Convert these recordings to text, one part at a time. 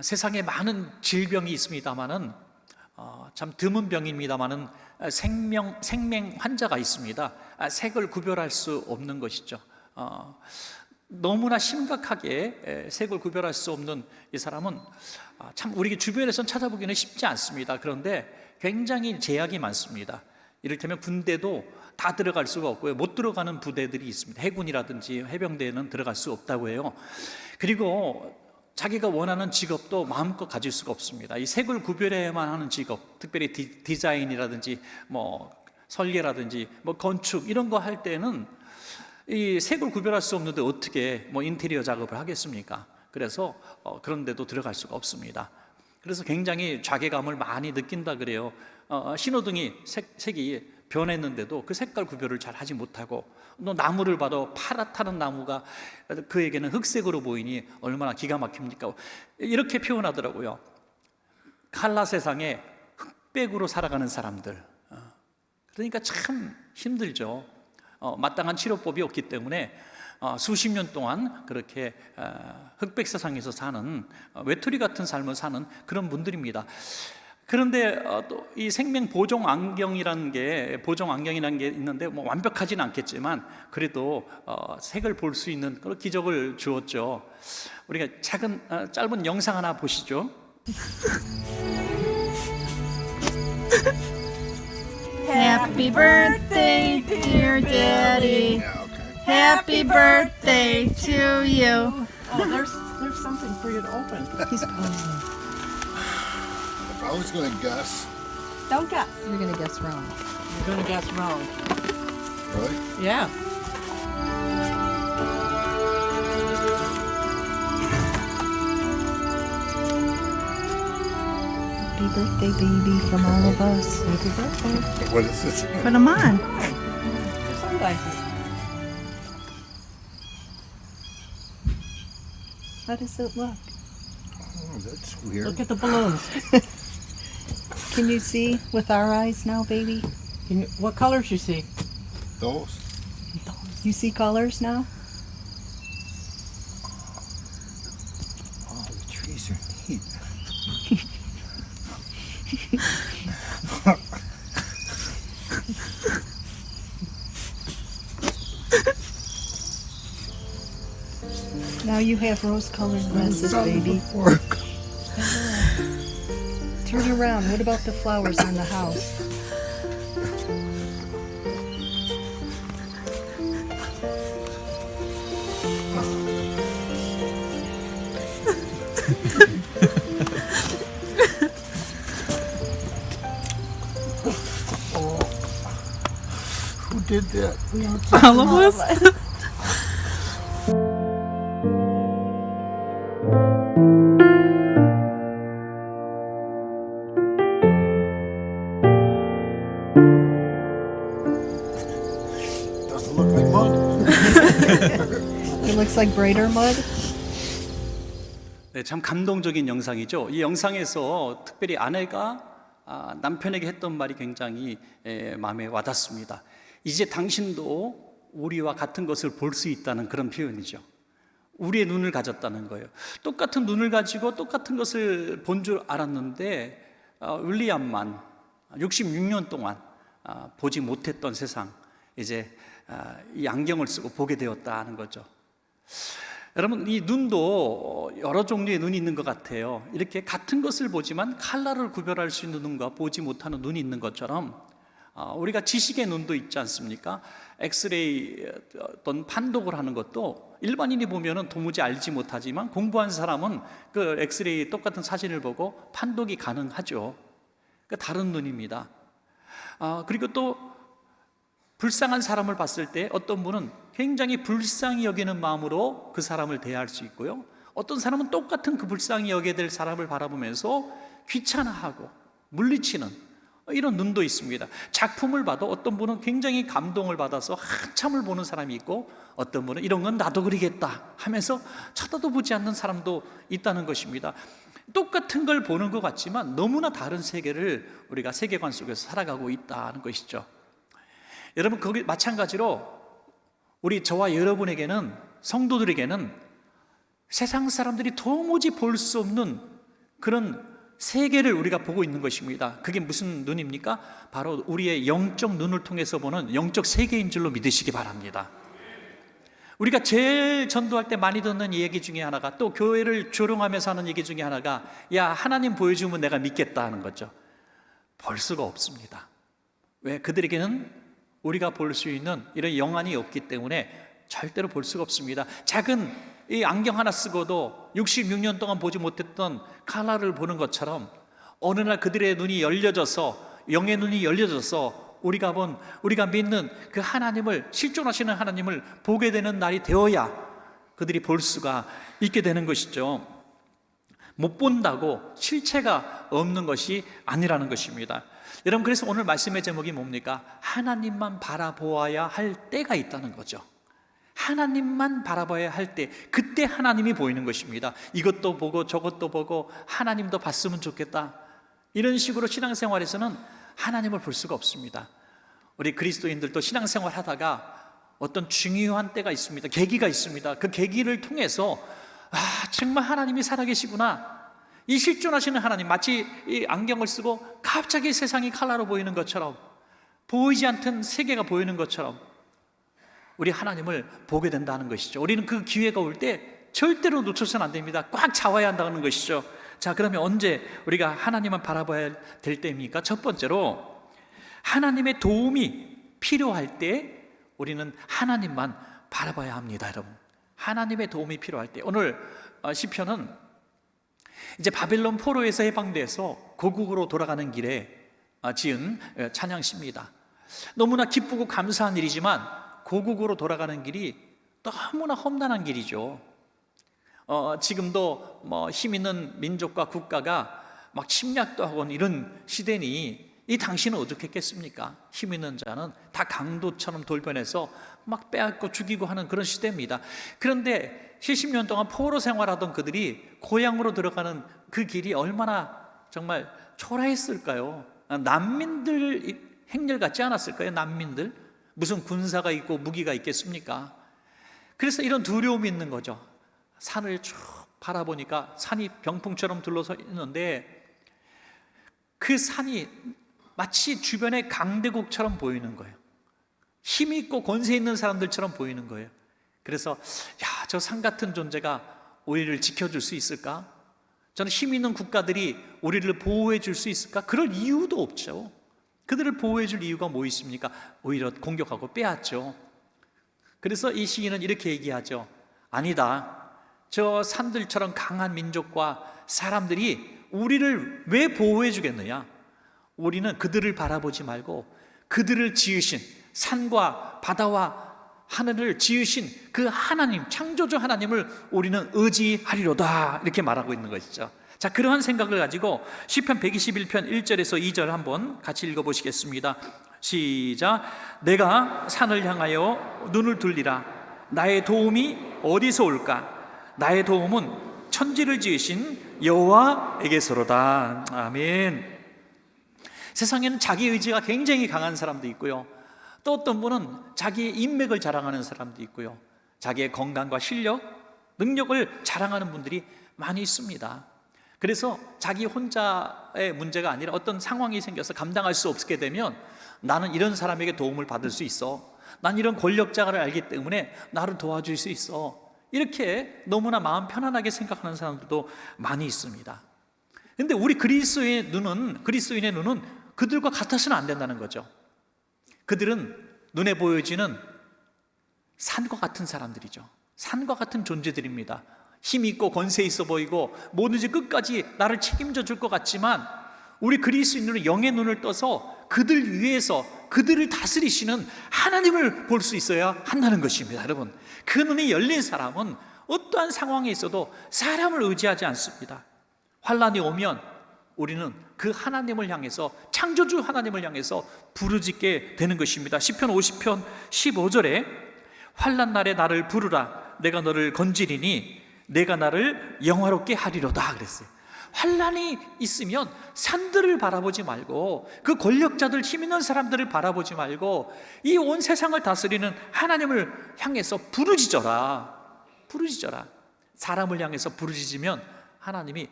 세상에 많은 질병이 있습니다마는 참 드문 병입니다마는 생명 환자가 있습니다. 색을 구별할 수 없는 것이죠. 너무나 심각하게 색을 구별할 수 없는 이 사람은 참 우리 주변에서는 찾아보기는 쉽지 않습니다. 그런데 굉장히 제약이 많습니다. 이를테면 군대도 다 들어갈 수가 없고요. 못 들어가는 부대들이 있습니다. 해군이라든지 해병대에는 들어갈 수 없다고 해요. 그리고 자기가 원하는 직업도 마음껏 가질 수가 없습니다. 이 색을 구별해야만 하는 직업, 특별히 디자인이라든지 설계라든지 건축 이런 거 할 때는 이 색을 구별할 수 없는데 어떻게 인테리어 작업을 하겠습니까? 그래서 그런 데도 들어갈 수가 없습니다. 그래서 굉장히 자괴감을 많이 느낀다 그래요. 신호등이 색이 변했는데도 그 색깔 구별을 잘 하지 못하고, 또 나무를 봐도 파랗다는 나무가 그에게는 흑색으로 보이니 얼마나 기가 막힙니까? 이렇게 표현하더라고요. 칼라 세상에 흑백으로 살아가는 사람들. 그러니까 참 힘들죠. 마땅한 치료법이 없기 때문에 수십 년 동안 그렇게 흑백 세상에서 사는 외톨이 같은 삶을 사는 그런 분들입니다. 그런데 또 이 생명 보정 안경이라는 게 있는데 완벽하지는 않겠지만 그래도 색을 볼 수 있는 그런 기적을 주었죠. 우리가 짧은 영상 하나 보시죠. Happy birthday, dear Daddy. Happy birthday to you. Oh, there's something for you to open. He's posing. If I was going to guess, Don't guess. You're gonna guess wrong. You're gonna guess wrong. really? Yeah. Happy birthday, baby, from all of us. Happy birthday. What is this? Put them on. Your sunglasses. How does it look? Oh, that's weird. Look at the balloons. Can you see with our eyes now, baby? What colors you see? Those? You see colors now? Oh, the trees are neat. Now you have rose-colored glasses, baby. Before. Turn around. What about the flowers in the house? Who did that? All of us. Doesn't look like mud. It looks like brighter mud. 네, 참 감동적인 영상이죠. 이 영상에서 특별히 아내가 남편에게 했던 말이 굉장히 마음에 와닿습니다. 이제 당신도 우리와 같은 것을 볼 수 있다는 그런 표현이죠. 우리의 눈을 가졌다는 거예요. 똑같은 눈을 가지고 똑같은 것을 본 줄 알았는데 윌리엄만 66년 동안 보지 못했던 세상, 이제 이 안경을 쓰고 보게 되었다는 거죠. 여러분, 이 눈도 여러 종류의 눈이 있는 것 같아요. 이렇게 같은 것을 보지만 컬러를 구별할 수 있는 눈과 보지 못하는 눈이 있는 것처럼 우리가 지식의 눈도 있지 않습니까? 엑스레이 어떤 판독을 하는 것도 일반인이 보면은 도무지 알지 못하지만 공부한 사람은 그 엑스레이 똑같은 사진을 보고 판독이 가능하죠. 그 다른 눈입니다. 그리고 또 불쌍한 사람을 봤을 때 어떤 분은 굉장히 불쌍히 여기는 마음으로 그 사람을 대할 수 있고요. 어떤 사람은 똑같은 그 불쌍히 여겨야 될 사람을 바라보면서 귀찮아하고 물리치는 이런 눈도 있습니다. 작품을 봐도 어떤 분은 굉장히 감동을 받아서 한참을 보는 사람이 있고, 어떤 분은 이런 건 나도 그리겠다 하면서 쳐다도 보지 않는 사람도 있다는 것입니다. 똑같은 걸 보는 것 같지만 너무나 다른 세계를 우리가 세계관 속에서 살아가고 있다는 것이죠. 여러분, 거기 마찬가지로 우리 저와 여러분에게는, 성도들에게는 세상 사람들이 도무지 볼 수 없는 그런 세계를 우리가 보고 있는 것입니다. 그게 무슨 눈입니까? 바로 우리의 영적 눈을 통해서 보는 영적 세계인 줄로 믿으시기 바랍니다. 우리가 제일 전도할 때 많이 듣는 얘기 중에 하나가, 또 교회를 조롱하면서 하는 얘기 중에 하나가, 야, 하나님 보여주면 내가 믿겠다 하는 거죠. 볼 수가 없습니다. 왜? 그들에게는 우리가 볼 수 있는 이런 영안이 없기 때문에 절대로 볼 수가 없습니다. 작은 이 안경 하나 쓰고도 66년 동안 보지 못했던 칼라를 보는 것처럼 어느 날 그들의 눈이 열려져서, 영의 눈이 열려져서 우리가 믿는 그 하나님을, 실존하시는 하나님을 보게 되는 날이 되어야 그들이 볼 수가 있게 되는 것이죠. 못 본다고 실체가 없는 것이 아니라는 것입니다. 여러분, 그래서 오늘 말씀의 제목이 뭡니까? 하나님만 바라보아야 할 때가 있다는 거죠. 하나님만 바라봐야 할 때, 그때 하나님이 보이는 것입니다. 이것도 보고 저것도 보고 하나님도 봤으면 좋겠다, 이런 식으로 신앙생활에서는 하나님을 볼 수가 없습니다. 우리 그리스도인들도 신앙생활 하다가 어떤 중요한 때가 있습니다. 계기가 있습니다. 그 계기를 통해서 정말 하나님이 살아계시구나, 이 실존하시는 하나님, 마치 이 안경을 쓰고 갑자기 세상이 칼라로 보이는 것처럼, 보이지 않던 세계가 보이는 것처럼 우리 하나님을 보게 된다는 것이죠. 우리는 그 기회가 올 때 절대로 놓쳐서는 안 됩니다. 꽉 잡아야 한다는 것이죠. 자, 그러면 언제 우리가 하나님만 바라봐야 될 때입니까? 첫 번째로, 하나님의 도움이 필요할 때 우리는 하나님만 바라봐야 합니다. 여러분, 하나님의 도움이 필요할 때. 오늘 시편은 이제 바벨론 포로에서 해방돼서 고국으로 돌아가는 길에 지은 찬양시입니다. 너무나 기쁘고 감사한 일이지만 고국으로 돌아가는 길이 너무나 험난한 길이죠. 지금도 힘 있는 민족과 국가가 막 침략도 하고 이런 시대니 이 당시는 어떻겠습니까? 힘 있는 자는 다 강도처럼 돌변해서 막 빼앗고 죽이고 하는 그런 시대입니다. 그런데 70년 동안 포로 생활하던 그들이 고향으로 들어가는 그 길이 얼마나 정말 초라했을까요? 난민들 행렬 같지 않았을까요? 난민들? 무슨 군사가 있고 무기가 있겠습니까? 그래서 이런 두려움이 있는 거죠. 산을 쭉 바라보니까 산이 병풍처럼 둘러서 있는데 그 산이 마치 주변의 강대국처럼 보이는 거예요. 힘 있고 권세 있는 사람들처럼 보이는 거예요. 그래서 저 산 같은 존재가 우리를 지켜줄 수 있을까? 저는 힘 있는 국가들이 우리를 보호해 줄 수 있을까? 그럴 이유도 없죠. 그들을 보호해 줄 이유가 뭐 있습니까? 오히려 공격하고 빼앗죠. 그래서 이 시인은 이렇게 얘기하죠. 아니다, 저 산들처럼 강한 민족과 사람들이 우리를 왜 보호해 주겠느냐? 우리는 그들을 바라보지 말고 그들을 지으신, 산과 바다와 하늘을 지으신 그 하나님, 창조주 하나님을 우리는 의지하리로다, 이렇게 말하고 있는 것이죠. 자, 그러한 생각을 가지고 시편 121편 1절에서 2절 한번 같이 읽어보시겠습니다. 시작. 내가 산을 향하여 눈을 돌리라. 나의 도움이 어디서 올까? 나의 도움은 천지를 지으신 여호와에게서로다. 아멘. 세상에는 자기 의지가 굉장히 강한 사람도 있고요, 또 어떤 분은 자기의 인맥을 자랑하는 사람도 있고요, 자기의 건강과 실력, 능력을 자랑하는 분들이 많이 있습니다. 그래서 자기 혼자의 문제가 아니라 어떤 상황이 생겨서 감당할 수 없게 되면 나는 이런 사람에게 도움을 받을 수 있어, 난 이런 권력자를 알기 때문에 나를 도와줄 수 있어, 이렇게 너무나 마음 편안하게 생각하는 사람들도 많이 있습니다. 그런데 우리 그리스도인의 눈은 그들과 같아서는 안 된다는 거죠. 그들은 눈에 보여지는 산과 같은 사람들이죠. 산과 같은 존재들입니다. 힘이 있고 권세 있어 보이고 뭐든지 끝까지 나를 책임져 줄 것 같지만, 우리 그리스도인들은 영의 눈을 떠서 그들 위에서 그들을 다스리시는 하나님을 볼 수 있어야 한다는 것입니다. 여러분, 그 눈이 열린 사람은 어떠한 상황에 있어도 사람을 의지하지 않습니다. 환난이 오면 우리는 그 하나님을 향해서, 창조주 하나님을 향해서 부르짖게 되는 것입니다. 시편 50편 15절에 환난 날에 나를 부르라. 내가 너를 건지리니 내가 나를 영화롭게 하리로다 그랬어요. 환난이 있으면 산들을 바라보지 말고, 그 권력자들, 힘 있는 사람들을 바라보지 말고 이 온 세상을 다스리는 하나님을 향해서 부르짖어라. 사람을 향해서 부르짖으면 하나님이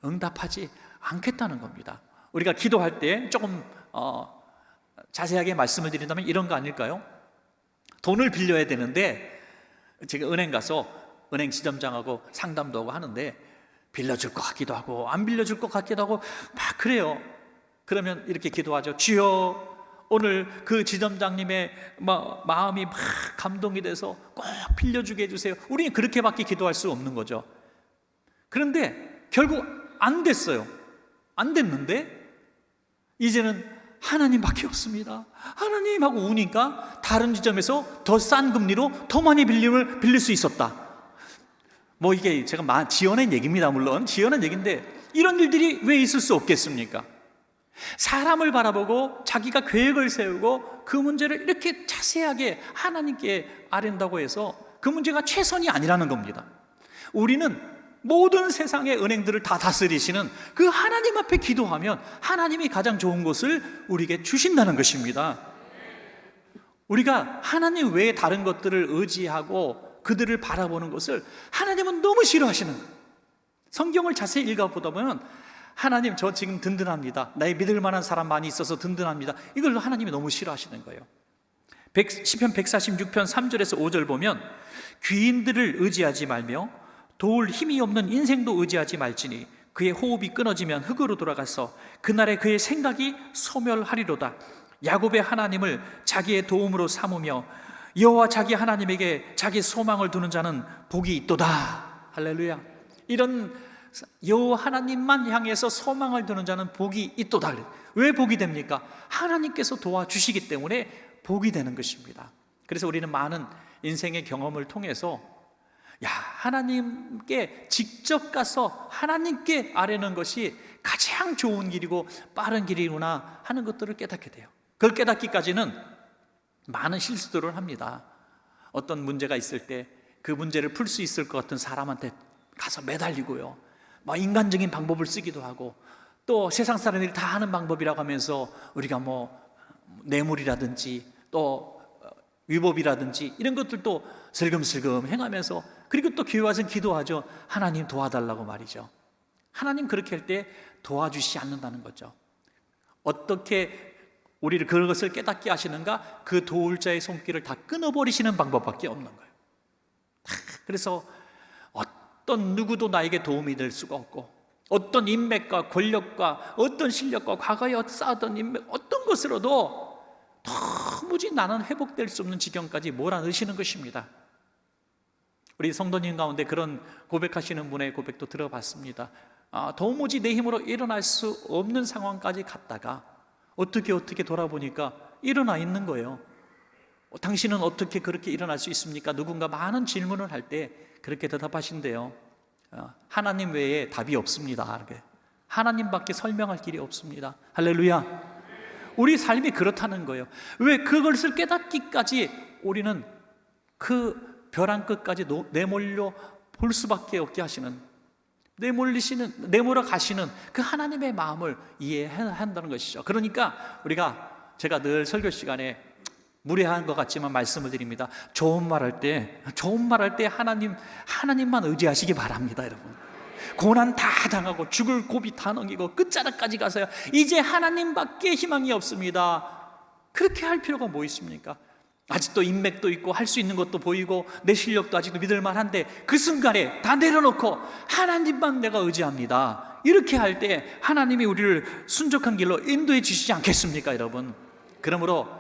응답하지 않겠다는 겁니다. 우리가 기도할 때 조금 자세하게 말씀을 드린다면 이런 거 아닐까요? 돈을 빌려야 되는데 제가 은행 가서 은행 지점장하고 상담도 하고 하는데 빌려줄 것 같기도 하고 안 빌려줄 것 같기도 하고 막 그래요. 그러면 이렇게 기도하죠. 주여, 오늘 그 지점장님의 마음이 막 감동이 돼서 꼭 빌려주게 해주세요. 우리는 그렇게밖에 기도할 수 없는 거죠. 그런데 결국 안 됐어요. 안 됐는데 이제는 하나님밖에 없습니다. 하나님 하고 우니까 다른 지점에서 더 싼 금리로 더 많이 빌릴 수 있었다. 뭐 이게 제가 지어낸 얘기입니다. 물론 지어낸 얘기인데 이런 일들이 왜 있을 수 없겠습니까? 사람을 바라보고 자기가 계획을 세우고 그 문제를 이렇게 자세하게 하나님께 아랜다고 해서 그 문제가 최선이 아니라는 겁니다. 우리는 모든 세상의 은행들을 다 다스리시는 그 하나님 앞에 기도하면 하나님이 가장 좋은 것을 우리에게 주신다는 것입니다. 우리가 하나님 외에 다른 것들을 의지하고 그들을 바라보는 것을 하나님은 너무 싫어하시는 거예요. 성경을 자세히 읽어보다 보면 하나님, 저 지금 든든합니다. 나의 믿을 만한 사람 많이 있어서 든든합니다. 이걸 하나님이 너무 싫어하시는 거예요. 시편 146편 3절에서 5절 보면 귀인들을 의지하지 말며 도울 힘이 없는 인생도 의지하지 말지니 그의 호흡이 끊어지면 흙으로 돌아가서 그날에 그의 생각이 소멸하리로다. 야곱의 하나님을 자기의 도움으로 삼으며 여호와 자기 하나님에게 자기 소망을 두는 자는 복이 있도다. 할렐루야. 이런 여호와 하나님만 향해서 소망을 두는 자는 복이 있도다. 왜 복이 됩니까? 하나님께서 도와주시기 때문에 복이 되는 것입니다. 그래서 우리는 많은 인생의 경험을 통해서 하나님께 직접 가서 하나님께 아뢰는 것이 가장 좋은 길이고 빠른 길이구나 하는 것들을 깨닫게 돼요. 그걸 깨닫기까지는 많은 실수들을 합니다. 어떤 문제가 있을 때 그 문제를 풀 수 있을 것 같은 사람한테 가서 매달리고요, 인간적인 방법을 쓰기도 하고 또 세상 사람들이 다 하는 방법이라고 하면서 우리가 뇌물이라든지 또 위법이라든지 이런 것들도 슬금슬금 행하면서, 그리고 또 교회 와서 기도하죠. 하나님 도와달라고 말이죠. 하나님 그렇게 할 때 도와주시지 않는다는 거죠. 어떻게 우리를 그것을 깨닫게 하시는가? 그 도울 자의 손길을 다 끊어버리시는 방법밖에 없는 거예요. 그래서 어떤 누구도 나에게 도움이 될 수가 없고, 어떤 인맥과 권력과 어떤 실력과 과거에 쌓았던 인맥 어떤 것으로도 도무지 나는 회복될 수 없는 지경까지 몰아넣으시는 것입니다. 우리 성도님 가운데 그런 고백하시는 분의 고백도 들어봤습니다. 도무지 내 힘으로 일어날 수 없는 상황까지 갔다가 어떻게 돌아보니까 일어나 있는 거예요. 당신은 어떻게 그렇게 일어날 수 있습니까? 누군가 많은 질문을 할 때 그렇게 대답하신대요. 하나님 외에 답이 없습니다. 하나님밖에 설명할 길이 없습니다. 할렐루야. 우리 삶이 그렇다는 거예요. 왜 그것을 깨닫기까지 우리는 그 벼랑 끝까지 내몰려 볼 수밖에 없게 하시는, 내몰아 가시는 그 하나님의 마음을 이해한다는 것이죠. 그러니까 제가 늘 설교 시간에 무례한 것 같지만 말씀을 드립니다. 좋은 말 할 때 하나님만 의지하시기 바랍니다, 여러분. 고난 다 당하고 죽을 고비 다 넘기고 끝자락까지 가서요, 이제 하나님밖에 희망이 없습니다. 그렇게 할 필요가 뭐 있습니까? 아직도 인맥도 있고 할 수 있는 것도 보이고 내 실력도 아직도 믿을 만한데 그 순간에 다 내려놓고 하나님만 내가 의지합니다. 이렇게 할 때 하나님이 우리를 순적한 길로 인도해 주시지 않겠습니까, 여러분? 그러므로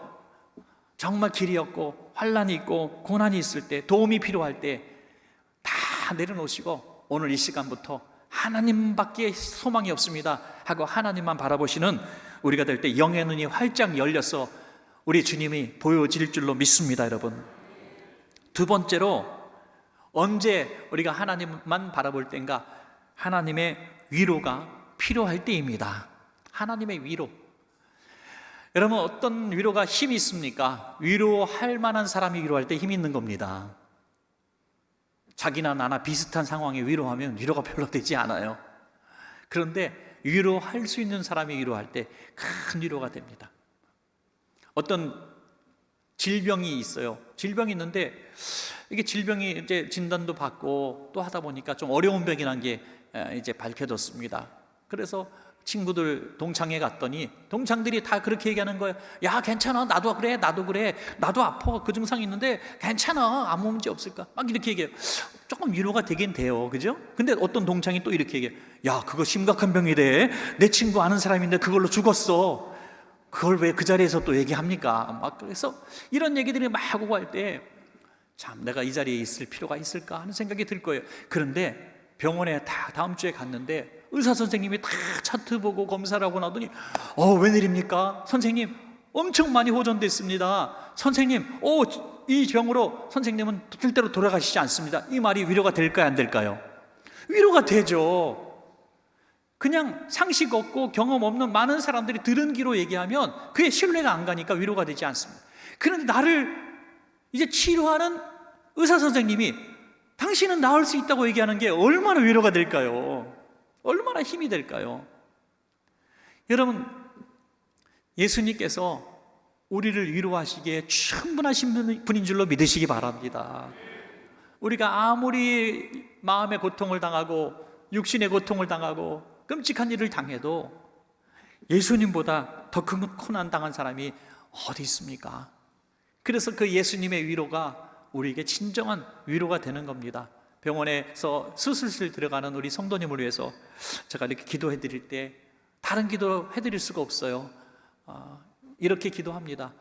정말 길이 없고 환난이 있고 고난이 있을 때, 도움이 필요할 때 다 내려놓으시고 오늘 이 시간부터 하나님밖에 소망이 없습니다 하고 하나님만 바라보시는 우리가 될 때 영의 눈이 활짝 열려서 우리 주님이 보여질 줄로 믿습니다, 여러분. 두 번째로, 언제 우리가 하나님만 바라볼 때인가? 하나님의 위로가 필요할 때입니다. 하나님의 위로. 여러분, 어떤 위로가 힘이 있습니까? 위로할 만한 사람이 위로할 때 힘이 있는 겁니다. 자기나 나나 비슷한 상황에 위로하면 위로가 별로 되지 않아요. 그런데 위로할 수 있는 사람이 위로할 때 큰 위로가 됩니다. 어떤 질병이 있어요. 질병이 있는데 이게 질병이 이제 진단도 받고 또 하다 보니까 좀 어려운 병이라는 게 이제 밝혀졌습니다. 그래서 친구들 동창회 갔더니 동창들이 다 그렇게 얘기하는 거예요. 야, 괜찮아, 나도 그래, 나도 그래, 나도 아파, 그 증상이 있는데 괜찮아, 아무 문제 없을까? 막 이렇게 얘기해요. 조금 위로가 되긴 돼요, 그죠? 근데 어떤 동창이 또 이렇게 얘기해요. 야, 그거 심각한 병이래. 내 친구 아는 사람인데 그걸로 죽었어. 그걸 왜 그 자리에서 또 얘기합니까? 막 그래서 이런 얘기들이 막 하고 갈 때 참 내가 이 자리에 있을 필요가 있을까 하는 생각이 들 거예요. 그런데 병원에 다 다음 주에 갔는데 의사 선생님이 다 차트 보고 검사를 하고 나더니 웬일입니까? 선생님 엄청 많이 호전됐습니다. 선생님 이 병으로 선생님은 절대로 돌아가시지 않습니다. 이 말이 위로가 될까요, 안 될까요? 위로가 되죠. 그냥 상식 없고 경험 없는 많은 사람들이 들은 귀로 얘기하면 그게 신뢰가 안 가니까 위로가 되지 않습니다. 그런데 나를 이제 치료하는 의사 선생님이 당신은 나을 수 있다고 얘기하는 게 얼마나 위로가 될까요? 얼마나 힘이 될까요? 여러분, 예수님께서 우리를 위로하시기에 충분하신 분인 줄로 믿으시기 바랍니다. 우리가 아무리 마음의 고통을 당하고 육신의 고통을 당하고 끔찍한 일을 당해도 예수님보다 더 큰 고난 당한 사람이 어디 있습니까? 그래서 그 예수님의 위로가 우리에게 진정한 위로가 되는 겁니다. 병원에서 수술실 들어가는 우리 성도님을 위해서 제가 이렇게 기도해 드릴 때 다른 기도 해드릴 수가 없어요. 이렇게 기도합니다.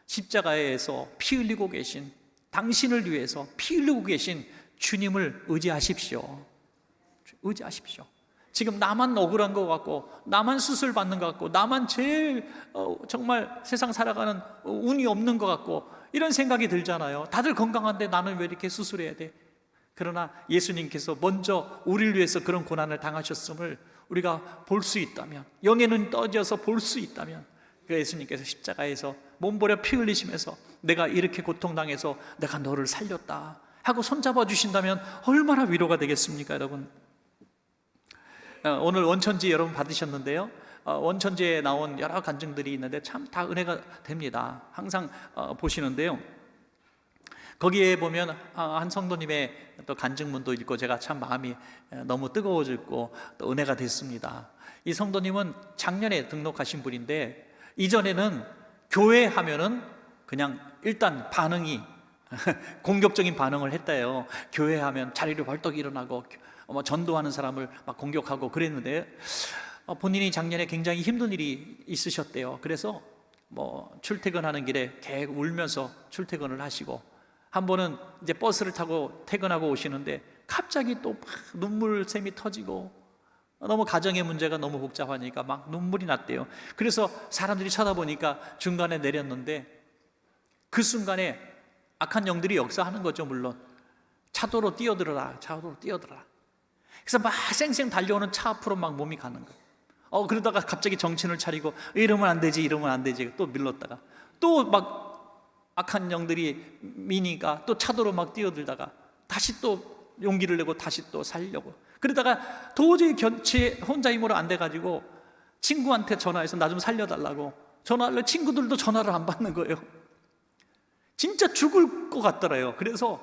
십자가에서 피 흘리고 계신, 당신을 위해서 피 흘리고 계신 주님을 의지하십시오. 의지하십시오. 지금 나만 억울한 것 같고, 나만 수술 받는 것 같고, 나만 제일 정말 세상 살아가는 운이 없는 것 같고, 이런 생각이 들잖아요. 다들 건강한데 나는 왜 이렇게 수술해야 돼? 그러나 예수님께서 먼저 우리를 위해서 그런 고난을 당하셨음을 우리가 볼 수 있다면, 영의 눈 떠져서 볼 수 있다면, 그 예수님께서 십자가에서 몸버려 피 흘리시면서 내가 이렇게 고통당해서 내가 너를 살렸다 하고 손잡아 주신다면 얼마나 위로가 되겠습니까, 여러분? 오늘 원천지 여러분 받으셨는데요. 원천지에 나온 여러 간증들이 있는데 참 다 은혜가 됩니다. 항상 보시는데요. 거기에 보면 한 성도님의 또 간증문도 읽고 제가 참 마음이 너무 뜨거워졌고 또 은혜가 됐습니다. 이 성도님은 작년에 등록하신 분인데 이전에는 교회 하면은 그냥 일단 반응이 공격적인 반응을 했대요. 교회 하면 자리를 벌떡 일어나고 전도하는 사람을 막 공격하고 그랬는데 본인이 작년에 굉장히 힘든 일이 있으셨대요. 그래서 출퇴근하는 길에 계속 울면서 출퇴근을 하시고 한 번은 이제 버스를 타고 퇴근하고 오시는데 갑자기 또 막 눈물샘이 터지고 너무 가정의 문제가 너무 복잡하니까 막 눈물이 났대요. 그래서 사람들이 쳐다보니까 중간에 내렸는데 그 순간에 악한 영들이 역사하는 거죠. 물론 차도로 뛰어들어라, 차도로 뛰어들어라. 그래서 막 쌩쌩 달려오는 차 앞으로 막 몸이 가는 거예요. 그러다가 갑자기 정신을 차리고 이러면 안 되지, 이러면 안 되지. 또 밀렀다가 또 막 악한 영들이 미니가 또 차도로 막 뛰어들다가 다시 또 용기를 내고 다시 또 살려고 그러다가 도저히 혼자 힘으로 안 돼가지고 친구한테 전화해서 나 좀 살려달라고 전화를 친구들도 전화를 안 받는 거예요. 진짜 죽을 것 같더래요. 그래서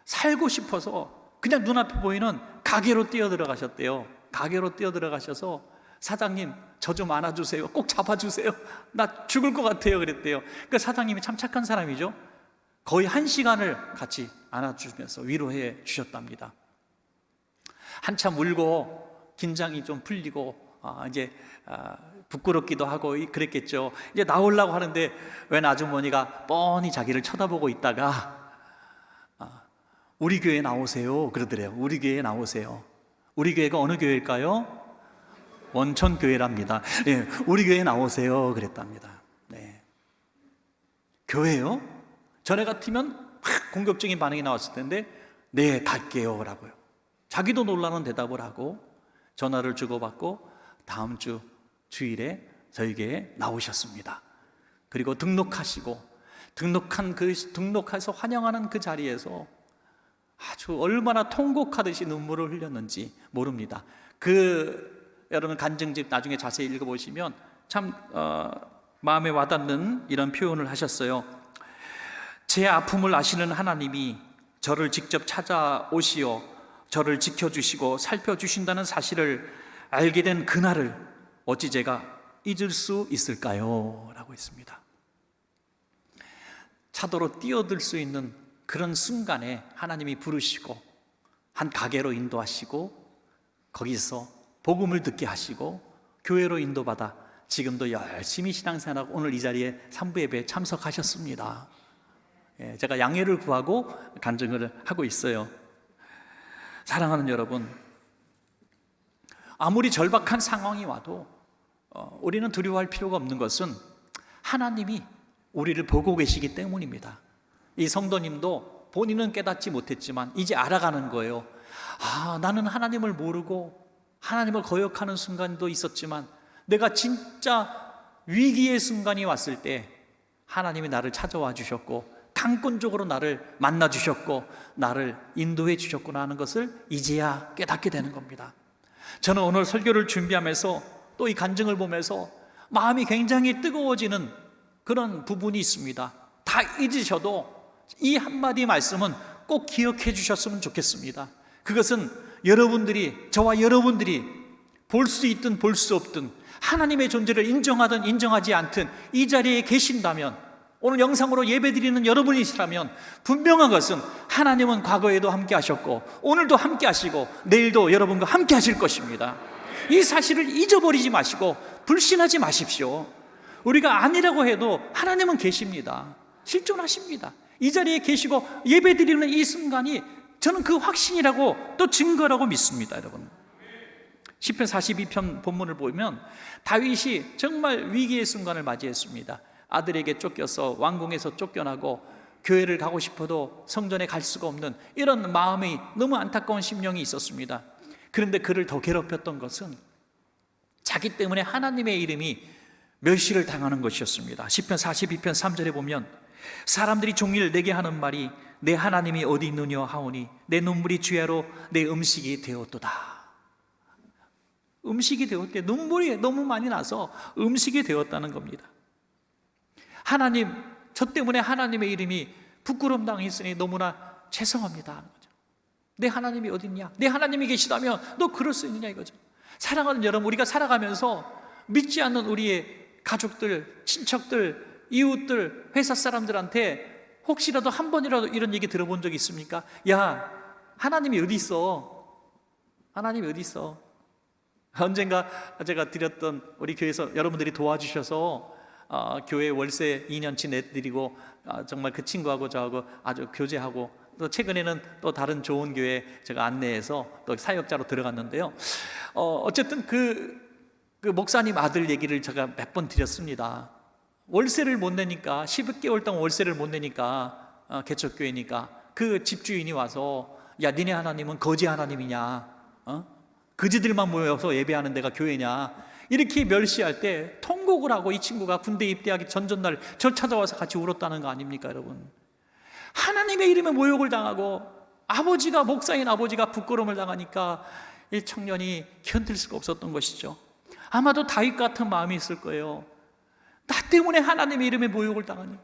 살고 싶어서 그냥 눈앞에 보이는 가게로 뛰어들어가셨대요. 가게로 뛰어들어가셔서 사장님 저 좀 안아주세요. 꼭 잡아주세요. 나 죽을 것 같아요. 그랬대요. 그러니까 사장님이 참 착한 사람이죠. 거의 1시간을 같이 안아주면서 위로해 주셨답니다. 한참 울고 긴장이 좀 풀리고 이제 부끄럽기도 하고 그랬겠죠. 이제 나오려고 하는데 웬 아주머니가 뻔히 자기를 쳐다보고 있다가 우리 교회 나오세요 그러더래요. 우리 교회 나오세요. 우리 교회가 어느 교회일까요? 원천교회랍니다. 네, 우리 교회에 나오세요 그랬답니다. 네. 교회요? 전에 같으면 막 공격적인 반응이 나왔을 텐데 네 갈게요 라고요. 자기도 놀라는 대답을 하고 전화를 주고받고 다음 주 주일에 저희 교회에 나오셨습니다. 그리고 등록하시고 등록해서 환영하는 그 자리에서 아주 얼마나 통곡하듯이 눈물을 흘렸는지 모릅니다. 여러분 간증집 나중에 자세히 읽어보시면 참 마음에 와닿는 이런 표현을 하셨어요. 제 아픔을 아시는 하나님이 저를 직접 찾아오시어 저를 지켜주시고 살펴주신다는 사실을 알게 된 그날을 어찌 제가 잊을 수 있을까요? 라고 했습니다. 차도로 뛰어들 수 있는 그런 순간에 하나님이 부르시고 한 가게로 인도하시고 거기서 복음을 듣게 하시고 교회로 인도받아 지금도 열심히 신앙생활하고 오늘 이 자리에 3부 예배에 참석하셨습니다. 제가 양해를 구하고 간증을 하고 있어요. 사랑하는 여러분, 아무리 절박한 상황이 와도 우리는 두려워할 필요가 없는 것은 하나님이 우리를 보고 계시기 때문입니다. 이 성도님도 본인은 깨닫지 못했지만 이제 알아가는 거예요. 나는 하나님을 모르고 하나님을 거역하는 순간도 있었지만 내가 진짜 위기의 순간이 왔을 때 하나님이 나를 찾아와 주셨고 강권적으로 나를 만나 주셨고 나를 인도해 주셨구나 하는 것을 이제야 깨닫게 되는 겁니다. 저는 오늘 설교를 준비하면서 또 이 간증을 보면서 마음이 굉장히 뜨거워지는 그런 부분이 있습니다. 다 잊으셔도 이 한마디 말씀은 꼭 기억해 주셨으면 좋겠습니다. 그것은 여러분들이, 저와 여러분들이 볼 수 있든 볼 수 없든 하나님의 존재를 인정하든 인정하지 않든 이 자리에 계신다면, 오늘 영상으로 예배드리는 여러분이시라면 분명한 것은 하나님은 과거에도 함께 하셨고 오늘도 함께 하시고 내일도 여러분과 함께 하실 것입니다. 이 사실을 잊어버리지 마시고 불신하지 마십시오. 우리가 아니라고 해도 하나님은 계십니다. 실존하십니다. 이 자리에 계시고 예배드리는 이 순간이 저는 그 확신이라고 또 증거라고 믿습니다. 여러분, 시편 42편 본문을 보면 다윗이 정말 위기의 순간을 맞이했습니다. 아들에게 쫓겨서 왕궁에서 쫓겨나고 교회를 가고 싶어도 성전에 갈 수가 없는 이런 마음이 너무 안타까운 심령이 있었습니다. 그런데 그를 더 괴롭혔던 것은 자기 때문에 하나님의 이름이 멸시를 당하는 것이었습니다. 시편 42편 3절에 보면 사람들이 종일 내게 하는 말이 내 하나님이 어디 있느냐 하오니 내 눈물이 주야로 내 음식이 되었도다. 음식이 되었대. 눈물이 너무 많이 나서 음식이 되었다는 겁니다. 하나님, 저 때문에 하나님의 이름이 부끄러움 당했으니 너무나 죄송합니다 하는 거죠. 내 하나님이 어디 있냐? 내 하나님이 계시다면 너 그럴 수 있느냐 이거죠. 사랑하는 여러분, 우리가 살아가면서 믿지 않는 우리의 가족들, 친척들, 이웃들, 회사 사람들한테 혹시라도 한 번이라도 이런 얘기 들어본 적 있습니까? 야, 하나님이 어디 있어? 하나님이 어디 있어? 언젠가 제가 드렸던 우리 교회에서 여러분들이 도와주셔서 교회 월세 2년치 내드리고 정말 그 친구하고 저하고 아주 교제하고 또 최근에는 또 다른 좋은 교회 제가 안내해서 또 사역자로 들어갔는데요. 어쨌든 그 목사님 아들 얘기를 제가 몇 번 드렸습니다. 월세를 못 내니까 12개월 동안 월세를 못 내니까 개척교회니까 그 집주인이 와서 야, 니네 하나님은 거지 하나님이냐? 거지들만 모여서 예배하는 데가 교회냐? 이렇게 멸시할 때 통곡을 하고 이 친구가 군대 입대하기 전날 저 찾아와서 같이 울었다는 거 아닙니까 여러분? 하나님의 이름에 모욕을 당하고 아버지가, 목사인 아버지가 부끄러움을 당하니까 이 청년이 견딜 수가 없었던 것이죠. 아마도 다윗 같은 마음이 있을 거예요. 나 때문에 하나님의 이름에 모욕을 당하니,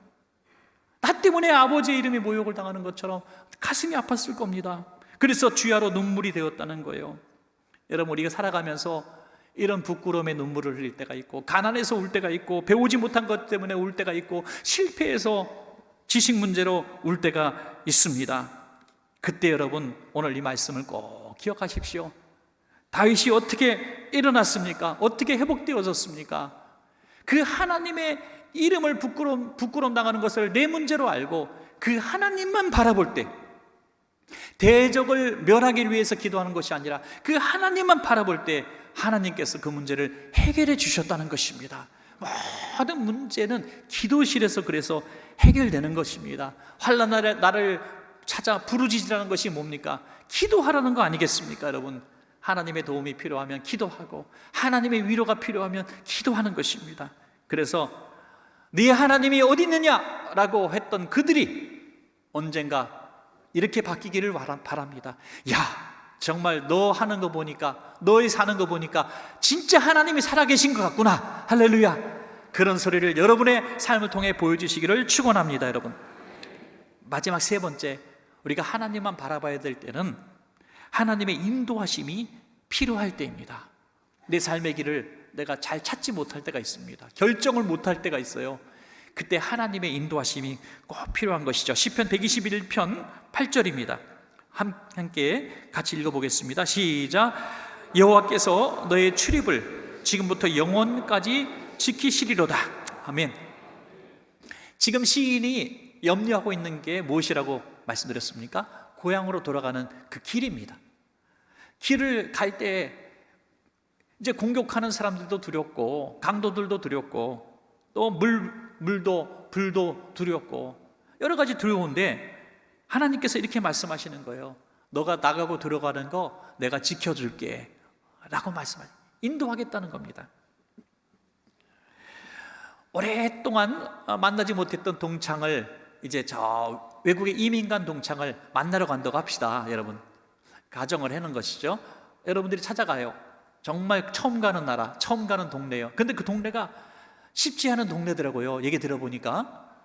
나 때문에 아버지의 이름에 모욕을 당하는 것처럼 가슴이 아팠을 겁니다. 그래서 주야로 눈물이 되었다는 거예요. 여러분, 우리가 살아가면서 이런 부끄러움에 눈물을 흘릴 때가 있고, 가난해서 울 때가 있고, 배우지 못한 것 때문에 울 때가 있고, 실패해서 지식 문제로 울 때가 있습니다. 그때 여러분, 오늘 이 말씀을 꼭 기억하십시오. 다윗이 어떻게 일어났습니까? 어떻게 회복되어졌습니까? 그 하나님의 이름을 부끄러움 당하는 것을 내 문제로 알고 그 하나님만 바라볼 때, 대적을 멸하기 위해서 기도하는 것이 아니라 그 하나님만 바라볼 때 하나님께서 그 문제를 해결해 주셨다는 것입니다. 모든 문제는 기도실에서 그래서 해결되는 것입니다. 환난날에 나를 찾아 부르짖으라는 것이 뭡니까? 기도하라는 거 아니겠습니까 여러분? 하나님의 도움이 필요하면 기도하고 하나님의 위로가 필요하면 기도하는 것입니다. 그래서 네 하나님이 어디 있느냐라고 했던 그들이 언젠가 이렇게 바뀌기를 바랍니다. 야, 정말 너 하는 거 보니까, 너의 사는 거 보니까 진짜 하나님이 살아계신 것 같구나. 할렐루야. 그런 소리를 여러분의 삶을 통해 보여주시기를 축원합니다. 여러분, 마지막 세 번째, 우리가 하나님만 바라봐야 될 때는 하나님의 인도하심이 필요할 때입니다. 내 삶의 길을 내가 잘 찾지 못할 때가 있습니다. 결정을 못할 때가 있어요. 그때 하나님의 인도하심이 꼭 필요한 것이죠. 시편 121편 8절입니다. 함께 같이 읽어보겠습니다. 시작. 여호와께서 너의 출입을 지금부터 영원까지 지키시리로다. 아멘. 지금 시인이 염려하고 있는 게 무엇이라고 말씀드렸습니까? 고향으로 돌아가는 그 길입니다. 길을 갈 때 이제 공격하는 사람들도 두렵고 강도들도 두렵고 또 물도 불도 두렵고 여러 가지 두려운데 하나님께서 이렇게 말씀하시는 거예요. 너가 나가고 들어가는 거 내가 지켜줄게 라고 인도하겠다는 겁니다. 오랫동안 만나지 못했던 동창을 이제 저 외국의 이민간 동창을 만나러 간다고 합시다. 여러분 가정을 해놓은 것이죠. 여러분들이 찾아가요. 정말 처음 가는 나라, 처음 가는 동네예요. 근데 그 동네가 쉽지 않은 동네더라고요. 얘기 들어보니까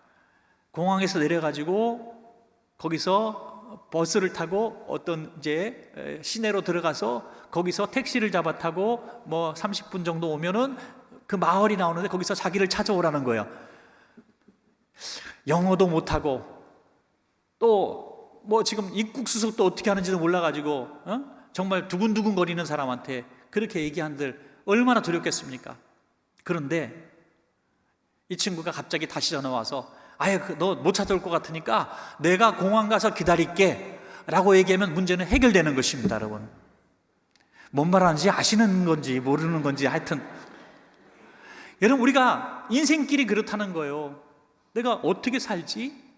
공항에서 내려가지고 거기서 버스를 타고 어떤 이제 시내로 들어가서 거기서 택시를 잡아 타고 뭐 30분 정도 오면은 그 마을이 나오는데 거기서 자기를 찾아오라는 거예요. 영어도 못하고 또 뭐 지금 입국 수속도 어떻게 하는지도 몰라가지고 정말 두근두근 거리는 사람한테 그렇게 얘기한들 얼마나 두렵겠습니까? 그런데 이 친구가 갑자기 다시 전화 와서 아예 너 못 찾아올 것 같으니까 내가 공항 가서 기다릴게 라고 얘기하면 문제는 해결되는 것입니다. 여러분 뭔 말하는지 아시는 건지 모르는 건지 하여튼 여러분 우리가 인생길이 그렇다는 거예요. 내가 어떻게 살지?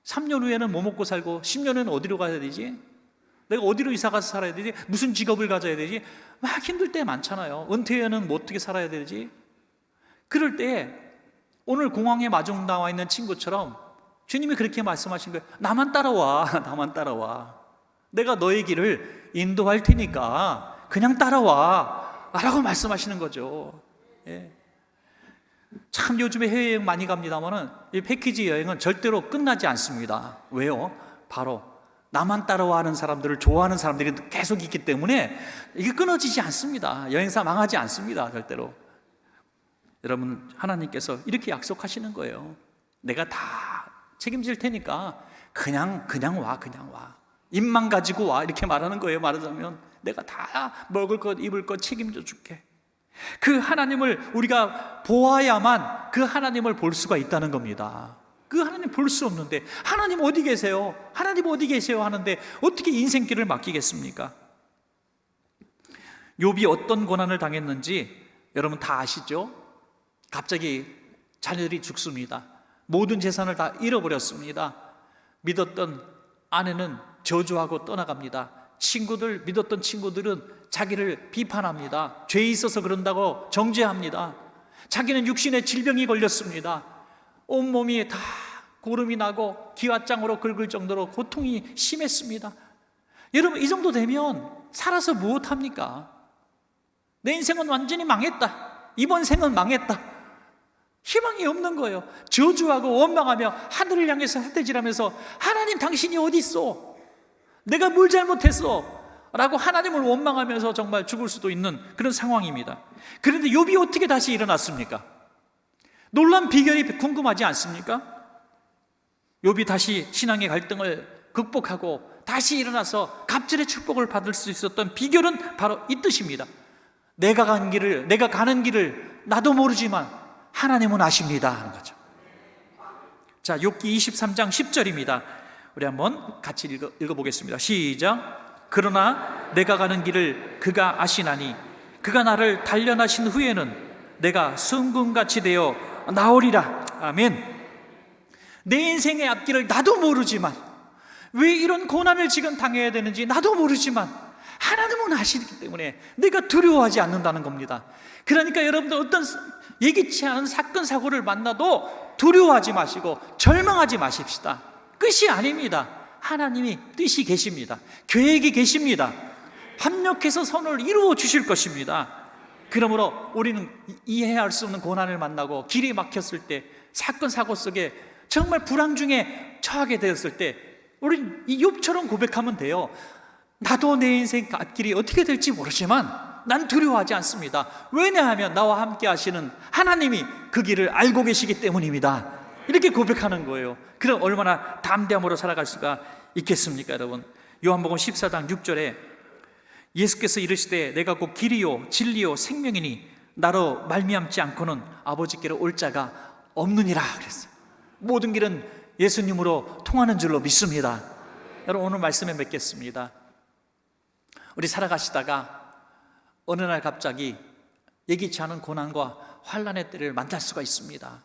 3년 후에는 뭐 먹고 살고 10년 후에는 어디로 가야 되지? 내가 어디로 이사 가서 살아야 되지? 무슨 직업을 가져야 되지? 막 힘들 때 많잖아요. 은퇴 후에는 뭐 어떻게 살아야 되지? 그럴 때 오늘 공항에 마중 나와 있는 친구처럼 주님이 그렇게 말씀하신 거예요. 나만 따라와. 나만 따라와. 내가 너의 길을 인도할 테니까 그냥 따라와 라고 말씀하시는 거죠. 예. 참 요즘에 해외여행 많이 갑니다만은 이 패키지 여행은 절대로 끝나지 않습니다. 왜요? 바로 나만 따라와 하는 사람들을 좋아하는 사람들이 계속 있기 때문에 이게 끊어지지 않습니다. 여행사 망하지 않습니다. 절대로. 여러분 하나님께서 이렇게 약속하시는 거예요. 내가 다 책임질 테니까 그냥 와. 입만 가지고 와 이렇게 말하는 거예요. 말하자면 내가 다 먹을 것 입을 것 책임져 줄게. 그 하나님을 우리가 보아야만 그 하나님을 볼 수가 있다는 겁니다. 그 하나님 볼 수 없는데 하나님 어디 계세요? 하나님 어디 계세요? 하는데 어떻게 인생길을 맡기겠습니까? 욥이 어떤 고난을 당했는지 여러분 다 아시죠? 갑자기 자녀들이 죽습니다. 모든 재산을 다 잃어버렸습니다. 믿었던 아내는 저주하고 떠나갑니다. 믿었던 친구들은 자기를 비판합니다. 죄에 있어서 그런다고 정죄합니다. 자기는 육신의 질병이 걸렸습니다. 온몸이 다 고름이 나고 기와장으로 긁을 정도로 고통이 심했습니다. 여러분 이 정도 되면 살아서 무엇합니까? 내 인생은 완전히 망했다. 이번 생은 망했다. 희망이 없는 거예요. 저주하고 원망하며 하늘을 향해서 삿대질하면서 하나님 당신이 어디 있어? 내가 뭘 잘못했어? 라고 하나님을 원망하면서 정말 죽을 수도 있는 그런 상황입니다. 그런데 욥이 어떻게 다시 일어났습니까? 놀란 비결이 궁금하지 않습니까? 욥이 다시 신앙의 갈등을 극복하고 다시 일어나서 갑절의 축복을 받을 수 있었던 비결은 바로 이 뜻입니다. 내가 가는 길을 나도 모르지만 하나님은 아십니다 하는 거죠. 자, 욥기 23장 10절입니다. 우리 한번 같이 읽어보겠습니다. 시작. 그러나 내가 가는 길을 그가 아시나니 그가 나를 단련하신 후에는 내가 순금같이 되어 나오리라. 아멘. 내 인생의 앞길을 나도 모르지만 왜 이런 고난을 지금 당해야 되는지 나도 모르지만 하나님은 아시기 때문에 내가 두려워하지 않는다는 겁니다. 그러니까 여러분들 어떤 예기치 않은 사건 사고를 만나도 두려워하지 마시고 절망하지 마십시다. 끝이 아닙니다. 하나님이 뜻이 계십니다. 계획이 계십니다. 합력해서 선을 이루어 주실 것입니다. 그러므로 우리는 이해할 수 없는 고난을 만나고 길이 막혔을 때 사건 사고 속에 정말 불황 중에 처하게 되었을 때 우리는 이 욥처럼 고백하면 돼요. 나도 내 인생 갓길이 어떻게 될지 모르지만 난 두려워하지 않습니다. 왜냐하면 나와 함께 하시는 하나님이 그 길을 알고 계시기 때문입니다. 이렇게 고백하는 거예요. 그럼 얼마나 담대함으로 살아갈 수가 있겠습니까, 여러분? 요한복음 14장 6절에 예수께서 이르시되 내가 곧 길이요 진리요 생명이니 나로 말미암지 않고는 아버지께로 올 자가 없느니라 그랬어요. 모든 길은 예수님으로 통하는 줄로 믿습니다. 여러분, 오늘 말씀에 맺겠습니다. 우리 살아가시다가 어느 날 갑자기 예기치 않은 고난과 환난의 때를 만날 수가 있습니다.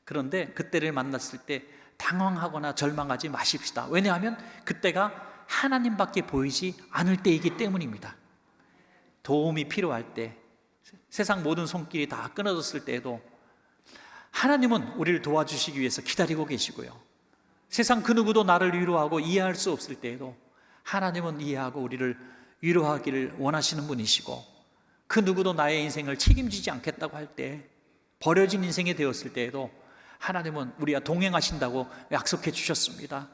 그런데 그때를 만났을 때 당황하거나 절망하지 마십시다. 왜냐하면 그때가 하나님밖에 보이지 않을 때이기 때문입니다. 도움이 필요할 때, 세상 모든 손길이 다 끊어졌을 때에도 하나님은 우리를 도와주시기 위해서 기다리고 계시고요, 세상 그 누구도 나를 위로하고 이해할 수 없을 때에도 하나님은 이해하고 우리를 위로하기를 원하시는 분이시고, 그 누구도 나의 인생을 책임지지 않겠다고 할 때, 버려진 인생이 되었을 때에도 하나님은 우리와 동행하신다고 약속해 주셨습니다.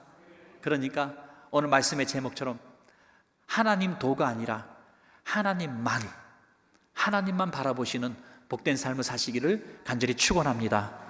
그러니까 오늘 말씀의 제목처럼 하나님 도가 아니라 하나님만 바라보시는 복된 삶을 사시기를 간절히 축원합니다.